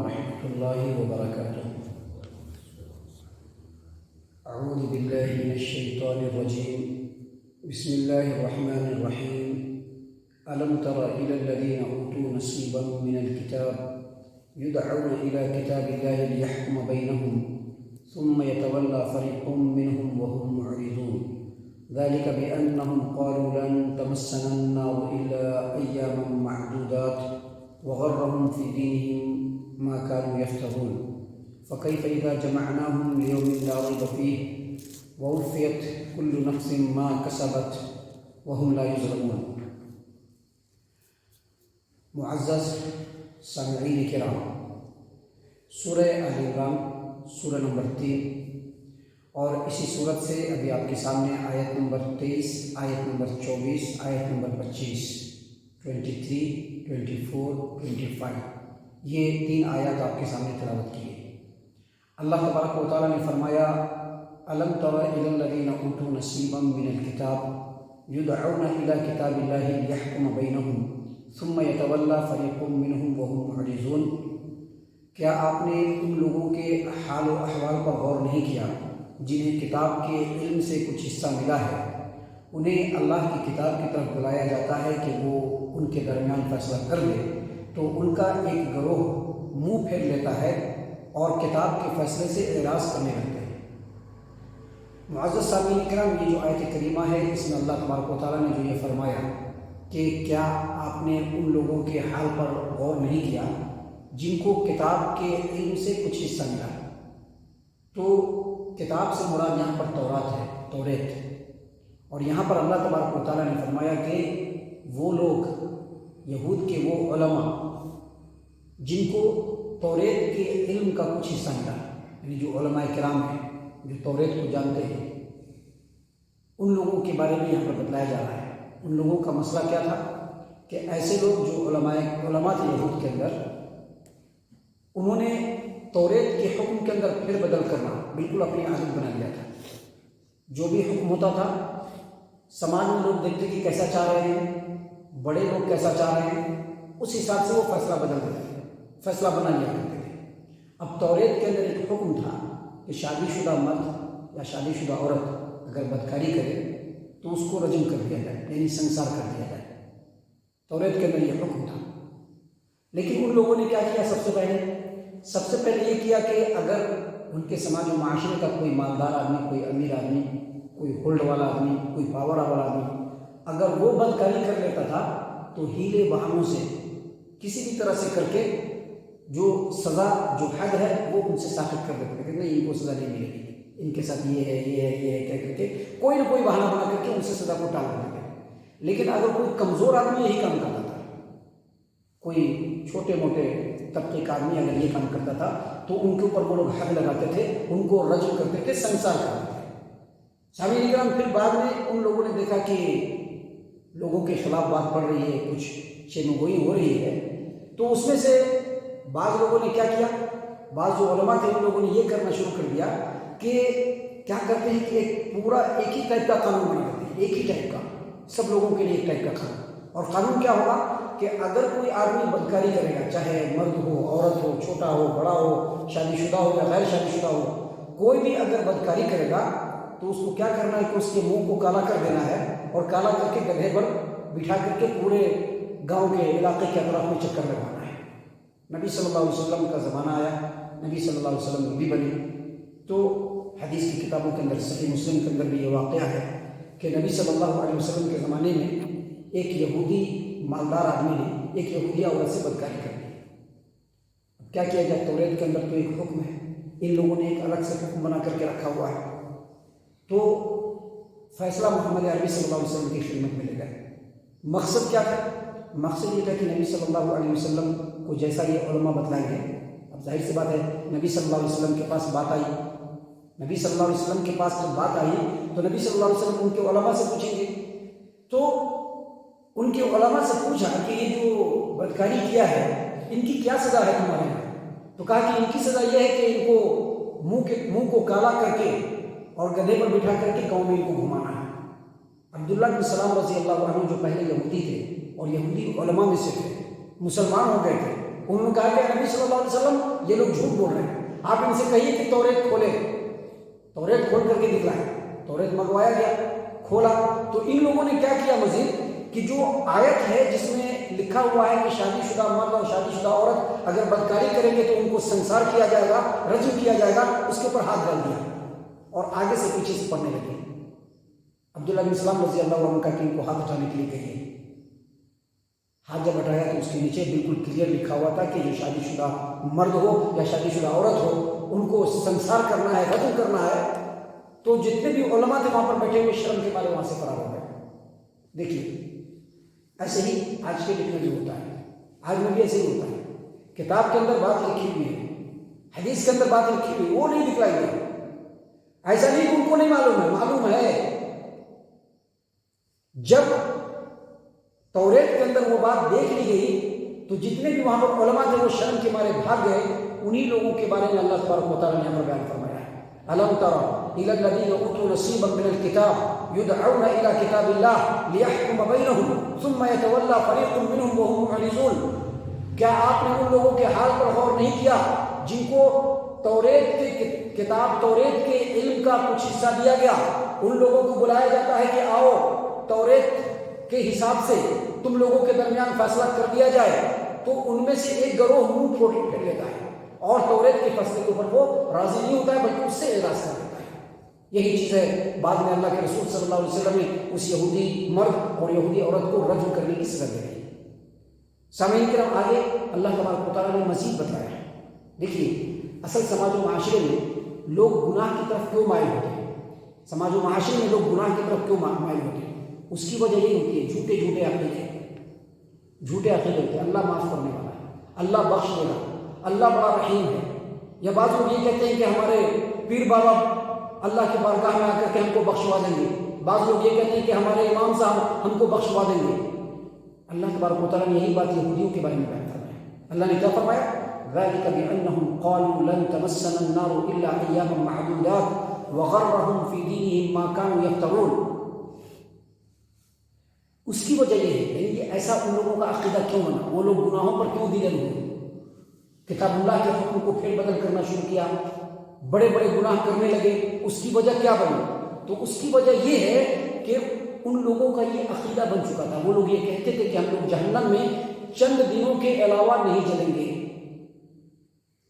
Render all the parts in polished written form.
ورحمة الله وبركاته. أعوذ بالله من الشيطان الرجيم. بسم الله الرحمن الرحيم. ألم تر إلى الذين أوتوا نصيبا من الكتاب يدعون إلى كتاب الله ليحكم بينهم ثم يتولى فريق منهم وهم معرضون ذلك بأنهم قالوا لن تمسنا النار إلا أياما معدودات وغرهم في دينهم ما كانوا يفترون فكيف إذا جمعناهم ليوم لا ريب فيه ووفيت كل نفس ما كسبت وهم لا يظلمون. معزز سامعین کرام، سورہ آل عمران سورہ نمبر 3 اور اسی صورت سے ابھی آپ کے سامنے آیت نمبر 23، آیت نمبر 24، آیت نمبر 25، 23، 24، 25 یہ 3 آیات آپ کے سامنے تلاوت کی ہے۔ اللہ تبارک و تعالیٰ نے فرمایا الم تر الی الذین اوتوا نصیبا من الکتاب یدعون الی کتاب اللہ لیحکم بینہم ثم یتولی فریق منہم وہم معرضون۔ کیا آپ نے ان لوگوں کے حال و احوال پر غور نہیں کیا جنہیں کتاب کے علم سے کچھ حصہ ملا ہے؟ انہیں اللہ کی کتاب کی طرف بلایا جاتا ہے کہ وہ ان کے درمیان فیصلہ کر دے، تو ان کا ایک گروہ منہ پھیر لیتا ہے اور کتاب کے فیصلے سے اعراض کرنے لگتے ہیں۔ معزز سامعین کرام، یہ جو آیت کریمہ ہے اس میں اللہ تبارک و تعالیٰ نے جو یہ فرمایا کہ کیا آپ نے ان لوگوں کے حال پر غور نہیں کیا جن کو کتاب کے علم سے کچھ حصہ ملا؟ تو کتاب سے مراد یہاں پر تورات ہے، توریت، اور یہاں پر اللہ تبارک و تعالیٰ نے فرمایا کہ وہ لوگ یہود کے وہ علماء جن کو توریت کے علم کا کچھ حصہ ملا، یعنی جو علماء کرام ہیں جو توریت کو جانتے ہیں، ان لوگوں کے بارے میں یہاں پر بتلایا جا رہا ہے۔ ان لوگوں کا مسئلہ کیا تھا کہ ایسے لوگ جو علماء تھے یہود کے اندر، انہوں نے توریت کے حکم کے اندر پھر بدل کرنا بالکل اپنی عادت بنا لیا تھا۔ جو بھی حکم ہوتا تھا سماج میں لوگ دیکھتے کہ کیسا چاہ رہے ہیں، بڑے لوگ کیسا چاہ رہے ہیں، اس حساب سے وہ فیصلہ بدل دیتے تھے، فیصلہ بنا لیا کرتے تھے۔ اب توریت کے اندر ایک حکم تھا کہ شادی شدہ مرد یا شادی شدہ عورت اگر بدکاری کرے تو اس کو رجم کر دیا جائے، یعنی سنسار کر دیا جائے۔ توریت کے اندر یہ حکم تھا، لیکن ان لوگوں نے کیا کیا؟ سب سے پہلے یہ کیا کہ اگر ان کے سماج و معاشرے کا کوئی مالدار آدمی، کوئی امیر آدمی، کوئی ہولڈ والا آدمی، کوئی پاور والا آدمی اگر وہ بدکاری کر لیتا تھا تو ہیلے بہانوں سے کسی بھی طرح سے کر کے جو سزا، جو حد ہے وہ ان سے ساخت کر دیتے تھے کہ نہیں، ان کو سزا نہیں ملے گی، ان کے ساتھ یہ ہے، یہ ہے، یہ ہے کہہ کر کے کوئی نہ کوئی بہانہ بنا کر کے ان سے سزا کو ٹال دیتے تھے۔ لیکن اگر کوئی کمزور آدمی یہی کام کرتا تھا، کوئی چھوٹے موٹے طبقے کا آدمی اگر یہ کام کرتا تھا تو ان کے اوپر وہ لوگ حد لگاتے تھے، ان کو رجم کرتے تھے، سنسار کرتے تھے۔ سامعین کرام، پھر بعد میں ان لوگوں نے دیکھا کہ لوگوں کے خلاف بات پڑ رہی ہے، کچھ شیمگوئی ہو رہی ہے، تو اس میں سے بعض لوگوں نے کیا کیا، بعض جو علماء تھے ان لوگوں نے یہ کرنا شروع کر دیا کہ کیا کرتے ہیں کہ ایک ہی ٹائپ کا قانون بنا دیتے ہیں، ایک ہی ٹائپ کا، سب لوگوں کے لیے ایک ٹائپ کا قانون۔ اور قانون کیا ہوگا کہ اگر کوئی آدمی بدکاری کرے گا، چاہے مرد ہو، عورت ہو، چھوٹا ہو، بڑا ہو، شادی شدہ ہو یا غیر شادی شدہ ہو، کوئی بھی اگر بدکاری کرے گا تو اس کو کیا کرنا ہے کہ اس کے منہ کو کالا کر دینا ہے اور کالا کر کے گدھے پر بٹھا کر کے پورے گاؤں کے علاقے کے اطراف میں چکر لگوانا ہے۔ نبی صلی اللہ علیہ وسلم کا زمانہ آیا، نبی صلی اللہ علیہ وسلم نبی بنے، تو حدیث کی کتابوں کے اندر، صحیح مسلم کے اندر بھی یہ واقعہ ہے کہ نبی صلی اللہ علیہ وسلم کے زمانے میں ایک یہودی مالدار آدمی نے ایک یہودیہ عورت سے بدکاری کر دی۔ اب کیا کیا جائے؟ توریت کے اندر تو ایک حکم ہے، ان لوگوں نے ایک الگ سے حکم بنا کر کے رکھا ہوا ہے، تو فیصلہ محمد عربی صلی اللہ علیہ وسلم کی خدمت میں لے گئے۔ مقصد کیا تھا؟ مقصد یہ تھا کہ نبی صلی اللہ علیہ وسلم کو جیسا یہ علماء بتلائیں گے، اب ظاہر سی بات ہے نبی صلی اللہ علیہ وسلم کے پاس بات آئی، نبی صلی اللہ علیہ وسلم کے پاس جب بات آئی تو نبی صلی اللہ علیہ وسلم ان کے علماء سے پوچھیں گے، تو ان کے علماء سے پوچھا کہ یہ جو بدکاری کیا ہے ان کی کیا سزا ہے تمہارے یہاں؟ تو کہا کہ ان کی سزا یہ ہے کہ ان کو منہ کو کالا کر کے اور گدھے پر بٹھا کر کے گاؤں میں ان کو گھمانا ہے۔ عبداللہ بن سلام رضی اللہ عنہ جو پہلے یہودی تھے اور یہودی علماء میں سے تھے، مسلمان ہو گئے تھے، انہوں نے کہا کہ نبی صلی اللہ علیہ وسلم یہ لوگ جھوٹ بول رہے ہیں، آپ ان سے کہیے کہ توریت کھولے، توریت کھول کر کے دکھلائے۔ توریت منگوایا گیا، کھولا تو ان لوگوں نے کیا کیا مزید کہ جو آیت ہے جس میں لکھا ہوا ہے کہ شادی شدہ مرد اور شادی شدہ عورت اگر بدکاری کریں گے تو ان کو سنسار کیا جائے گا، رجم کیا جائے گا، اس کے اوپر ہاتھ ڈال دیا اور آگے سے پیچھے سے پڑھنے لگے۔ عبداللہ بن سلام رضی اللہ عنہ کا کہ ان کو ہاتھ اٹھانے کے لیے کہیے۔ ہاتھ جب اٹھایا تو اس کے نیچے بالکل کلیئر لکھا ہوا تھا کہ جو شادی شدہ مرد ہو یا شادی شدہ عورت ہو ان کو سنسار کرنا ہے، رجم کرنا ہے۔ تو جتنے بھی علماء تھے وہاں پر بیٹھے ہوئے شرم کے مارے وہاں سے فرار ہو گئے۔ دیکھیے ایسے ہی آج کے ڈیٹ میں جو ہوتا ہے، آج میں بھی ایسے ہی ہوتا ہے، کتاب کے اندر بات لکھی ہوئی ہے، حدیث کے اندر بات لکھی ہوئی، وہ نہیں دکھلائی گئی۔ ایسا نہیں کہ ان کو نہیں معلوم ہے، معلوم ہے۔ جب توریت کے اندر وہ بات دیکھ لی گئی تو جتنے بھی وہاں پر علماء تھے وہ شرم کے مارے بھاگ گئے۔ انہی لوگوں کے بارے میں اللہ تبارک و تعالیٰ نے ہمیں بیان فرمایا ہے، أَلَمْ تَرَ إِلَى الَّذِينَ أُوتُوا نَصِيبًا مِنَ الْكِتَابِ يُدْعَوْنَ إِلَى كِتَابِ اللَّهِ لِيَحْكُمَ بَيْنَهُمْ ثُمَّ يَتَوَلَّى فَرِيقٌ مِّنْهُمْ وَهُمْ مُعْرِضُونَ۔ کیا آپ نے ان لوگوں کے حال پر غور نہیں کیا جن کو توریت کی کتاب، توریت کے علم کا کچھ حصہ دیا گیا؟ ان لوگوں کو بلایا جاتا ہے کہ آؤ توریت کے حساب سے تم لوگوں کے درمیان فیصلہ کر دیا جائے، تو ان میں سے ایک گروہ منہ پھیر لیتا ہے اور توریت کے فیصلے کے اوپر وہ راضی نہیں ہوتا ہے بلکہ اس سے اعراض کر دیتا ہے۔ یہی چیز ہے بعد میں اللہ کے رسول صلی اللہ علیہ وسلم نے اس یہودی مرد اور یہودی عورت کو رجم کرنے کی سزا دے دی۔ سامعین کرام آگے اللہ تبارک و تعالیٰ نے مزید بتایا ہے۔ دیکھیے اصل سماج و معاشرے میں لوگ گناہ کی طرف کیوں مائل ہوتے ہیں، سماج و معاشرے میں لوگ گناہ کی طرف کیوں مائل ہوتے ہیں؟ اس کی وجہ یہ ہوتی ہے جھوٹے عقیدے، جھوٹے عقیدے ہوتے ہیں۔ اللہ معاف کرنے والا ہے، اللہ بخش دے گا، اللہ بڑا رحیم ہے۔ یا بعض لوگ یہ کہتے ہیں کہ ہمارے پیر بابا اللہ کی بارگاہ میں آ کر کے ہم کو بخشوا دیں گے، بعض لوگ یہ کہتے ہیں کہ ہمارے امام صاحب ہم کو بخشوا دیں گے۔ اللہ تبارک و تعالیٰ نے یہی بات یہودیوں کے بارے میں بیان فرمایا۔ اللہ نے کیا فرمایا؟ ذَلِكَ بِأَنَّهُمْ قَالُوا لَن تَمَسَّنَا النَّارُ إِلَّا أَيَّامًا مَّعْدُودَاتٍ وَغَرَّهُمْ فِي دِينِهِم مَّا كَانُوا يَفْتَرُونَ۔ اس کی وجہ یہ ہے، یعنی کہ ایسا ان لوگوں کا عقیدہ کیوں بنا، وہ لوگ گناہوں پر کیوں دیگر ہوئے، کتاب اللہ کے حکم کو پھیر بدل کرنا شروع کیا، بڑے بڑے گناہ کرنے لگے۔ اس کی وجہ کیا بنی؟ تو اس کی وجہ یہ ہے کہ ان لوگوں کا یہ عقیدہ بن چکا تھا۔ وہ لوگ یہ کہتے تھے کہ ہم لوگ جہنم میں چند دنوں کے علاوہ نہیں جلیں گے۔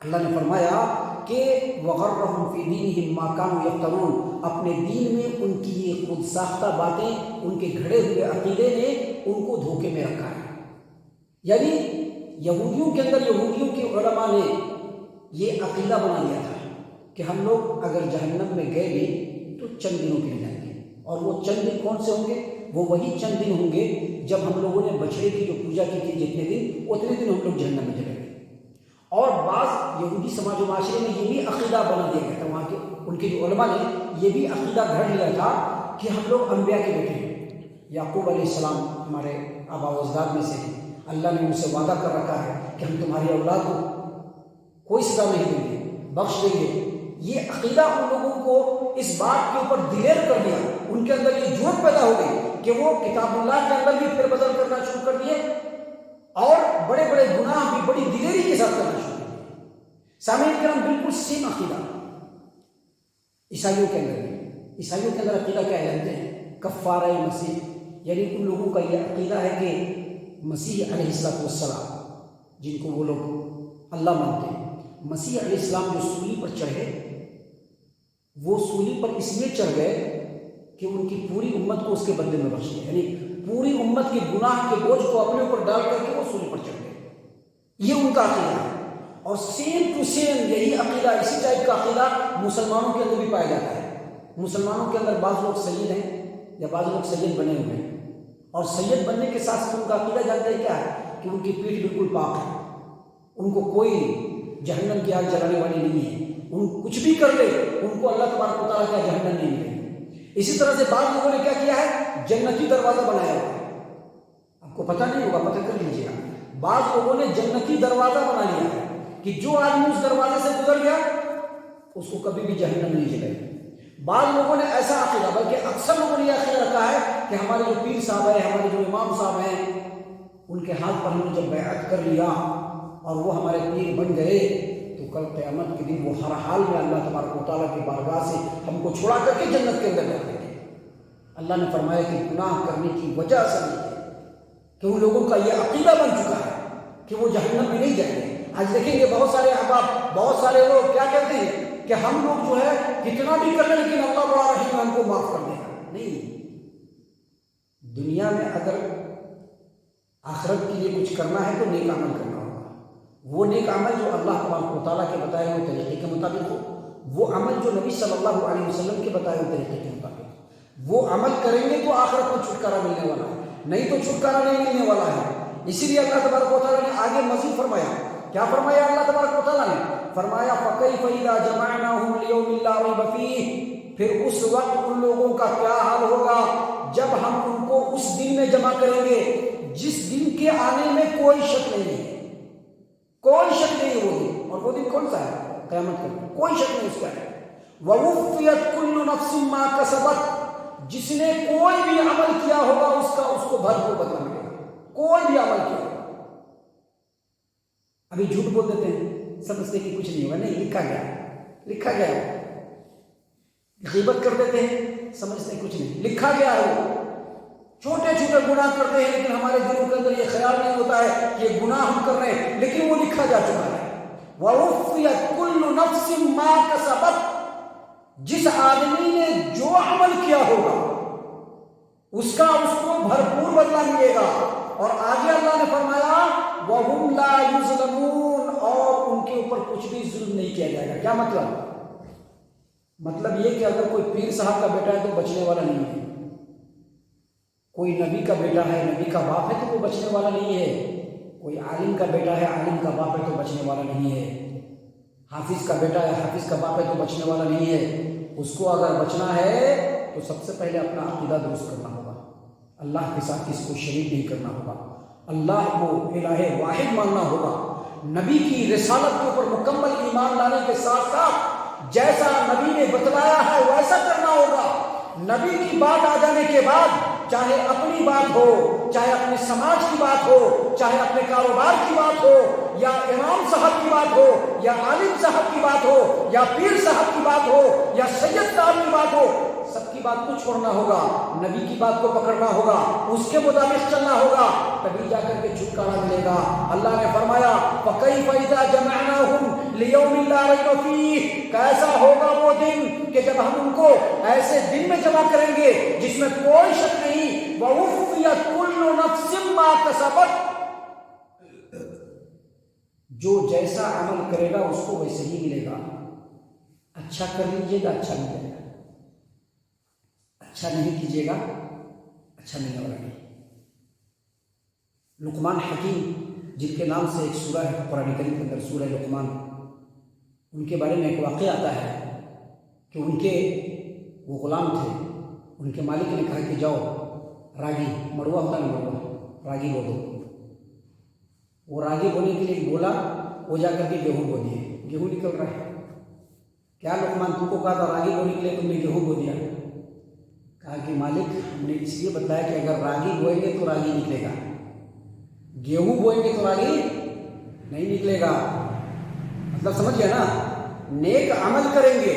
اللہ نے فرمایا کہ وَغَرَّهُمْ فِي دِينِهِم مَّا كَانُوا يَفْتَرُونَ، اپنے دین میں ان کی یہ خود ساختہ باتیں، ان کے گھڑے ہوئے عقیدے نے ان کو دھوکے میں رکھا ہے۔ یعنی یہودیوں کے اندر یہودیوں کے علماء نے یہ عقیدہ بنا لیا تھا کہ ہم لوگ اگر جہنم میں گئے بھی تو چند دنوں کے لیے جائیں گے، اور وہ چند دن کون سے ہوں گے؟ وہ وہی چند دن ہوں گے جب ہم لوگوں نے بچڑے کی جو پوجا کی تھی، جتنے دن اتنے دن ہم لوگ جہنم میں جائیں گے۔ اور بعض یہودی سماج و معاشرے میں یہ بھی عقیدہ بنا دیا گیا تھا، وہاں کے ان کے جو علماء نے یہ بھی عقیدہ گھڑ لیا تھا کہ ہم لوگ انبیاء کے بیٹے ہیں، یعقوب علیہ السلام ہمارے آباء و اجداد میں سے ہیں، اللہ نے ان سے وعدہ کر رکھا ہے کہ ہم تمہاری اولاد کو کوئی سزا نہیں دیں گے، بخش دیں گے۔ یہ عقیدہ ان لوگوں کو اس بات کے اوپر دلیر کر دیا، ان کے اندر یہ جھوٹ پیدا ہو گئی کہ وہ کتاب اللہ کے اندر بھی پھر بدل کرنا شروع کر دیے اور بڑے بڑے گناہ بھی بڑی دلیری کے ساتھ کرنا شروع کر دیے۔ سامعین کرام بالکل سیم عقیدہ عیسائیوں کے اندر ہے۔ عیسائیوں کے اندر عقیدہ کیا جانتے ہیں؟ کفارہ مسیح، یعنی ان لوگوں کا یہ عقیدہ ہے کہ مسیح علیہ السلام جن کو وہ لوگ اللہ مانتے ہیں، مسیح علیہ السلام جو سولی پر چڑھے، وہ سولی پر اس لیے چڑھ گئے کہ ان کی پوری امت کو اس کے بدلے میں بخش دیا، یعنی پوری امت کے گناہ کے بوجھ کو اپنے اوپر ڈال کر کے وہ سولی پر چڑھ گئے۔ یہ ان کا عقیدہ ہے، اور سیم ٹو سیم یہی عقیدہ، اسی ٹائپ کا عقیدہ مسلمانوں کے اندر بھی پایا جاتا ہے۔ مسلمانوں کے اندر بعض لوگ سید ہیں یا بعض لوگ سید بنے ہوئے ہیں، اور سید بننے کے ساتھ ان کا عقیدہ جانتے ہیں کیا ہے؟ کہ ان کی پیٹھ بالکل پاک ہے، ان کو کوئی جہنم کی آگ جلانے والی نہیں ہے، ان کچھ بھی کر لے ان کو اللہ تبارک و تعالیٰ کا جہنم نہیں ملے گی۔ اسی طرح سے بعض لوگوں نے کیا کیا ہے؟ جنتی دروازہ بنایا ہوا ہے، آپ کو پتہ نہیں ہوگا، پتہ کر لیجیے گا۔ بعض لوگوں نے جنتی دروازہ بنا لیا ہے کہ جو آدمی اس دروازے سے گزر گیا اس کو کبھی بھی جہنم نہیں جلے گی۔ بعض لوگوں نے ایسا عقیدہ، بلکہ اکثر لوگوں نے یہ عقیدہ رکھا ہے کہ ہمارے جو پیر صاحب ہیں، ہمارے جو امام صاحب ہیں، ان کے ہاتھ پر ہم نے جب بیعت کر لیا اور وہ ہمارے پیر بن گئے تو کل قیامت کے دن وہ ہر حال میں اللہ تبارک و تعالیٰ کی بارگاہ سے ہم کو چھڑا کر کے جنت کے اندر ڈال دیں گے۔ اللہ نے فرمایا کہ گناہ کرنے کی وجہ سے نہیں ہے، کہ ان لوگوں کا یہ عقیدہ بن چکا ہے کہ وہ جہنم میں نہیں جائیں گے۔ آج دیکھیں گے بہت سارے احباب، بہت سارے لوگ کیا کہتے ہیں کہ ہم لوگ جو ہے کتنا بھی کر لیں لیکن اللہ بڑا رحیم ہے، ہم کو معاف کر دے گا۔ نہیں، دنیا میں اگر آخرت کے لیے کچھ کرنا ہے تو نیک عمل کرنا ہوگا، وہ نیک عمل جو اللہ تبارک و تعالیٰ کے بتائے ہوئے طریقے کے مطابق ہو، وہ عمل جو نبی صلی اللہ علیہ وسلم کے بتائے ہوئے طریقے کے مطابق ہو، وہ عمل کریں گے تو آخرت کو چھٹکارا ملنے والا ہے، نہیں تو چھٹکارا نہیں ملنے والا ہے۔ اسی لیے اللہ تبارک و تعالیٰ نے آگے مزید فرمایا، کیا فرمایا اللہ تبارک و تعالیٰ نے؟ فرمایا فَكَيْفَ إِذَا جَمَعْنَاهُمْ لِيَوْمٍ لَا رَيْبَ فِيهِ، پھر اس وقت ان لوگوں کا کیا حال ہوگا جب ہم ان کو اس دن میں جمع کریں گے جس دن کے آنے میں کوئی شک نہیں ہے، کوئی شک نہیں ہے وہ دن۔ اور وہ دن کون سا ہے؟ قیامت کا دن، کوئی شک نہیں اس کا ہے۔ وَوُفِّيَتْ كُلُّ نَفْسٍ مَا كَسَبَتْ، جس نے کوئی بھی عمل کیا ہوگا اس کو بھرپور بدلہ ملے گا، کوئی بھی عمل کیا ہوگا۔ ابھی جھوٹ بول دیتے ہیں، سمجھتے کہ کچھ نہیں ہوگا، نہیں، لکھا گیا، لکھا گیا ہے۔ غیبت کر دیتے ہیں، سمجھتے ہیں کچھ نہیں، لکھا گیا ہے۔ چھوٹے چھوٹے گناہ کرتے ہیں لیکن ہمارے دلوں کے اندر یہ خیال نہیں ہوتا ہے کہ یہ گناہ ہم کر رہے ہیں، لیکن وہ لکھا جا چکا ہے۔ وَوُفِّيَتْ كُلُّ نَفْسٍ مَا كَسَبَتْ، جس آدمی نے جو عمل کیا ہوگا اس کا اس کو بھرپور بدلہ ملے گا۔ اور آگے اللہ نے فرمایا وَهُمْ لَا يُظْلَمُونَ، اور ان کے اوپر کچھ بھی ظلم نہیں کیا جائے گا۔ کیا مطلب یہ کہ اگر کوئی پیر صاحب کا بیٹا ہے تو بچنے والا نہیں ہے، کوئی نبی کا بیٹا ہے، نبی کا باپ ہے تو وہ بچنے والا نہیں ہے، کوئی عالم کا بیٹا ہے، عالم کا باپ ہے تو بچنے والا نہیں ہے، حافظ کا بیٹا ہے، حافظ کا باپ ہے تو بچنے والا نہیں ہے۔ اس کو اگر بچنا ہے تو سب سے پہلے اپنا عقیدہ درست کرنا ہوگا، اللہ کے ساتھ کسی کو شریک نہیں کرنا ہوگا، اللہ کو الہ واحد ماننا ہوگا، نبی کی رسالت کے اوپر مکمل ایمان لانے کے ساتھ ساتھ جیسا نبی نے بتلایا ہے ویسا کرنا ہوگا۔ نبی کی بات آ جانے کے بعد چاہے اپنی بات ہو، چاہے اپنے سماج کی بات ہو، چاہے اپنے کاروبار کی بات ہو، یا امام صاحب کی بات ہو، یا عالم صاحب کی بات ہو، یا پیر صاحب کی بات ہو، یا سید صاحب کی بات ہو، سب کی بات کو چھوڑنا ہوگا، نبی کی بات کو پکڑنا ہوگا، اس کے مطابق چلنا ہوگا، تبھی جا کر کے چھٹکارا ملے گا۔ اللہ نے فرمایا فَكَيْفَ إِذَا جَمَعْنَاهُمْ لِيَوْمٍ لَا رَيْبَ فِيهِ، کیسا ہوگا وہ دن کہ جب ہم ان کو ایسے دن میں جمع کریں گے جس میں کوئی شک نہیں۔ وَوُفِّيَتْ كُلُّ نَفْسٍ مَا كَسَبَتْ، جو جیسا عمل کرے گا اس کو ویسے ہی ملے گا۔ اچھا کر لیجیے گا، اچھا ملے گا، اچھا نہیں کیجیے گا، اچھا ملنے والا نہیں۔ لقمان حکیم جن کے نام سے ایک سورہ ہے قرآن کریم کے اندر، سورہ لقمان، ان کے بارے میں ایک واقعہ آتا ہے کہ ان کے وہ غلام تھے، ان کے مالک نے کہا کہ جاؤ راگی، مڑوا ہوتا ہے نا، مڑوا، راگی بو دو۔ وہ راگی بونے کے لیے بولا، وہ جا کر کے گیہوں بو دیے، گیہوں نکل رہا ہے۔ کیا لقمان تم کو کہا تھا راگی بونے کے لیے، تم نے گیہوں بو دیا؟ کہا کہ مالک ہم نے اس لیے بتایا کہ اگر راگی بوئیں گے تو راگی نکلے گا، گیہوں بوئیں گے تو راگی نہیں نکلے گا۔ مطلب سمجھ گیا نا، نیک عمل کریں گے،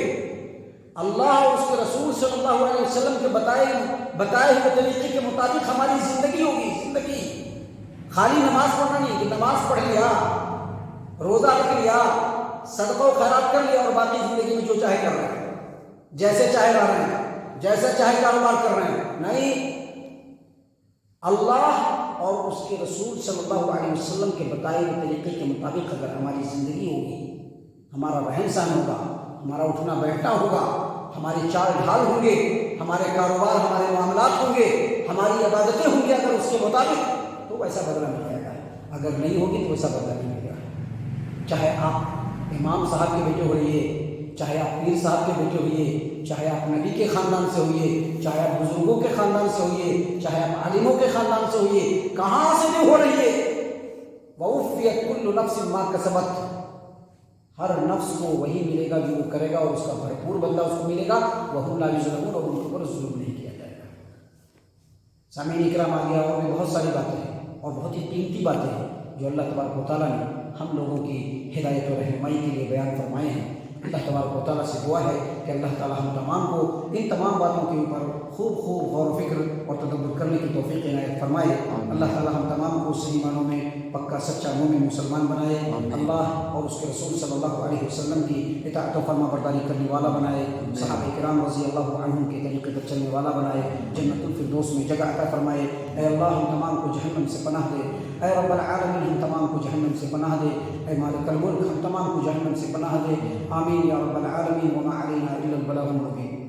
اللہ اور اس کے رسول صلی اللہ علیہ وسلم کے بتائے ہوئے طریقے کے مطابق ہماری زندگی ہوگی۔ زندگی خالی نماز پڑھنا نہیں کہ نماز پڑھ لیا، روزہ رکھ لیا، صدقہ و خیرات کر لیا اور باقی زندگی میں جو چاہے کر رہے ہیں، جیسے چاہے رہ رہے ہیں، جیسا چاہے کاروبار کر رہے ہیں۔ نہیں، اللہ اور اس کے رسول صلی اللہ علیہ وسلم کے بتائے ہوئے طریقے کے مطابق اگر ہماری زندگی ہوگی، ہمارا رہن سہن ہوگا، ہمارا اٹھنا بیٹھنا ہوگا، ہمارے چال ڈھال ہوں گے، ہمارے کاروبار، ہمارے معاملات ہوں گے، ہماری عبادتیں ہوں گی اگر اس کے مطابق، تو ویسا بدلہ مل جائے گا۔ اگر نہیں ہوگی تو ویسا بدلہ نہیں ملے گا۔ چاہے آپ امام صاحب کے بیٹے ہوئیے، چاہے آپ پیر صاحب کے بیٹے ہوئیے، چاہے آپ نبی کے خاندان سے ہوئیے، چاہے آپ بزرگوں کے خاندان سے ہوئیے، چاہے آپ عالموں کے خاندان سے ہوئیے، کہاں سے بھی ہو رہی ہے، وَوُفِّيَتْ كُلُّ نَفْسٍ مَا كَسَبَتْ، ہر نفس کو وہی ملے گا جو وہ کرے گا اور اس کا بھرپور بدلہ اس کو ملے گا۔ وَهُمْ لَا يُظْلَمُونَ، اور ان کے اوپر ظلم نہیں کیا جائے گا۔ سامعین اکرام، آگے اور بھی بہت ساری باتیں ہیں اور بہت ہی قیمتی باتیں ہیں جو اللہ تبارک و تعالیٰ نے ہم لوگوں کی ہدایت و رہنمائی کے لیے بیان فرمائے ہیں۔ اللہ تبارک و تعالیٰ سے دعا ہے کہ اللہ تعالیٰ ہم تمام کو ان تمام باتوں کے اوپر خوب غور و فکر اور تدبر کرنے کی توفیق عنایت فرمائے۔ اللہ تعالیٰ ہم تمام کو صحیح معنوں میں پکا سچا مومن مسلمان بنائے، اللہ اور اس کے رسول صلی اللہ علیہ وسلم کی اطاعت و فرما برداری کرنے والا بنائے، صحابہ کرام رضی اللہ عنہم کے طریقے پر چلنے والا بنائے، جنت الفردوس میں جگہ عطا فرمائے۔ اے اللہ ہم تمام کو جہنم سے پناہ دے، اے رب العالمین ہم تمام کو جہنم سے پناہ دے، اے مالک الملک ہم تمام کو جہنم سے پناہ دے، آمین یا رب العالمین، وما علینا الا البلاغ المبین۔